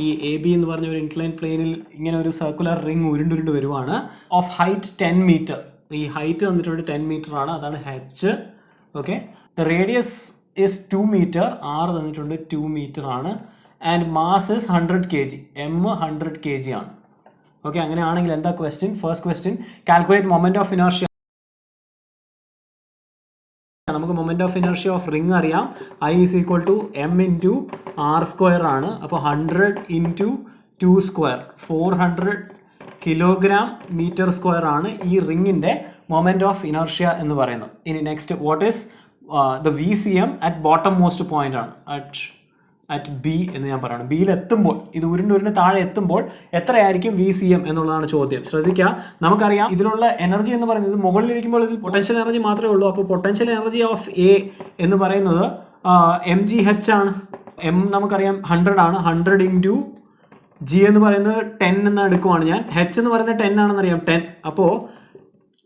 ഈ AB എന്ന് പറഞ്ഞ ഒരു ഇൻക്ലൈൻഡ് പ്ലെയിനിൽ ഇങ്ങനെ ഒരു സർക്കുലർ റിംഗ് ഉരുണ്ടുരുണ്ട് വരുവാണ്. Of height 10 metre. ഈ ഹൈറ്റ് തന്നിട്ടുണ്ട് 10 മീറ്റർ ആണ്, അതാണ് h. ഓക്കെ, the radius is 2 metre, r തന്നിട്ടുണ്ട് 2 മീറ്റർ ആണ്. And mass is 100 kg, m 100 kg ആണ്. ഓക്കെ, അങ്ങനെയാണെങ്കിൽ എന്താ question? First question, calculate moment of inertia. നമുക്ക് moment of inertia of ring അറിയാം, I is equal to m into r square ആണ്. അപ്പോൾ 100 into 2 square 400 kilogram metre square ആണ് ഈ റിങ്ങിൻ്റെ moment of inertia എന്ന് പറയുന്നത്. ഇനി next, what is the VCM at bottom most point ആണ്, അറ്റ് ബി എന്ന് ഞാൻ പറയുന്നത്. ബിയിൽ എത്തുമ്പോൾ, ഇത് ഉരുണ്ട് താഴെ എത്തുമ്പോൾ എത്രയായിരിക്കും VCM എന്നുള്ളതാണ് ചോദ്യം. ശ്രദ്ധിക്കുക, നമുക്കറിയാം ഇതിലുള്ള എനർജി എന്ന് പറയുന്നത് മുകളിലിരിക്കുമ്പോൾ ഇതിൽ പൊട്ടൻഷ്യൽ എനർജി മാത്രമേ ഉള്ളൂ. അപ്പോൾ പൊട്ടൻഷ്യൽ എനർജി ഓഫ് എ എന്ന് പറയുന്നത് mgh ആണ്. m നമുക്കറിയാം 100 ആണ്, 100 ഇൻറ്റു g എന്ന് പറയുന്നത് 10 എന്ന് എടുക്കുവാണ് ഞാൻ. h എന്ന് പറയുന്നത് 10 ആണെന്നറിയാം, 10. അപ്പോൾ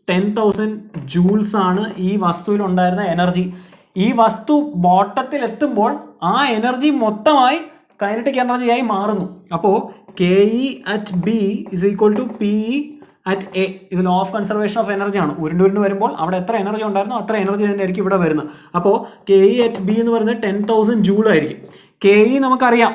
10,000 ജൂൾസ് ആണ് ഈ വസ്തുവിൽ ഉണ്ടായിരുന്ന എനർജി. ഈ വസ്തു ബോട്ടത്തിൽ എത്തുമ്പോൾ ആ എനർജി മൊത്തമായി കൈനറ്റിക് എനർജിയായി മാറുന്നു. അപ്പോൾ KE at B is equal to PE at A. ഇത് law of conservation of energy ആണ്. ഉരുണ്ട് വരുമ്പോൾ അവിടെ എത്ര എനർജി ഉണ്ടായിരുന്നോ അത്ര എനർജി തന്നെ ആയിരിക്കും ഇവിടെ വരുന്നത്. അപ്പോൾ KE at B എന്ന് പറയുന്നത് 10,000 ജൂൾ ആയിരിക്കും. KE നമുക്കറിയാം,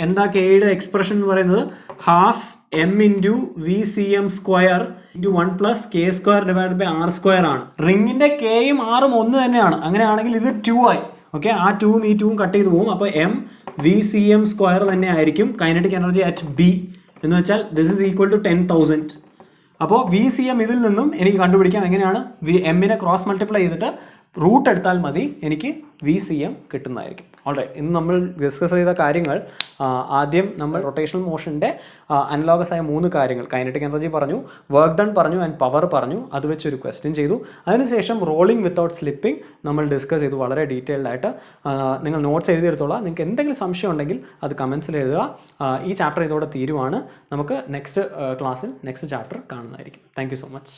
എന്താ കെയുടെ എക്സ്പ്രഷൻ എന്ന് പറയുന്നത്? Half m into VCM square into 1 plus k square divide by r square ആണ്. റിങ്ങിൻ്റെ കെയും ആറും ഒന്ന് തന്നെയാണ്. അങ്ങനെയാണെങ്കിൽ ഇത് 2 ആയി. ഓക്കെ, ആ 2ഉം ഈ 2ഉം കട്ട് ചെയ്ത് പോകും. അപ്പോൾ m VCM സ്ക്വയർ തന്നെ ആയിരിക്കും കൈനറ്റിക് എനർജി അറ്റ് B എന്ന് വെച്ചാൽ ദിസ് ഈസ് ഈക്വൽ ടു 10,000. അപ്പോൾ VCM ഇതിൽ നിന്നും എനിക്ക് കണ്ടുപിടിക്കാം. എങ്ങനെയാണ്? എമ്മിനെ ക്രോസ് മൾട്ടിപ്ലൈ ചെയ്തിട്ട് റൂട്ട് എടുത്താൽ മതി, എനിക്ക് VCM കിട്ടുന്നതായിരിക്കും. ഓൾറൈറ്റ്, ഇന്ന് നമ്മൾ ഡിസ്കസ് ചെയ്ത കാര്യങ്ങൾ, ആദ്യം നമ്മൾ റൊട്ടേഷണൽ മോഷൻ്റെ അനലോഗസ് ആയ 3 കാര്യങ്ങൾ, കൈനറ്റിക് എനർജി പറഞ്ഞു, വർക്ക് ഡൺ പറഞ്ഞു, ആൻഡ് പവർ പറഞ്ഞു. അത് വെച്ചൊരു ക്വസ്റ്റ്യൻ ചെയ്തു. അതിനുശേഷം റോളിംഗ് വിത്തൗട്ട് സ്ലിപ്പിംഗ് നമ്മൾ ഡിസ്കസ് ചെയ്തു വളരെ ഡീറ്റെയിൽഡ് ആയിട്ട്. നിങ്ങൾ നോട്ട്സ് എഴുതിയെടുത്തോളാം. നിങ്ങൾക്ക് എന്തെങ്കിലും സംശയം ഉണ്ടെങ്കിൽ അത് കമൻസിൽ എഴുതുക. ഈ ചാപ്റ്റർ ഇതോടെ തീരുവാണ്. നമുക്ക് നെക്സ്റ്റ് ക്ലാസ്സിൽ നെക്സ്റ്റ് ചാപ്റ്റർ കാണുന്നതായിരിക്കും. Thank you so much.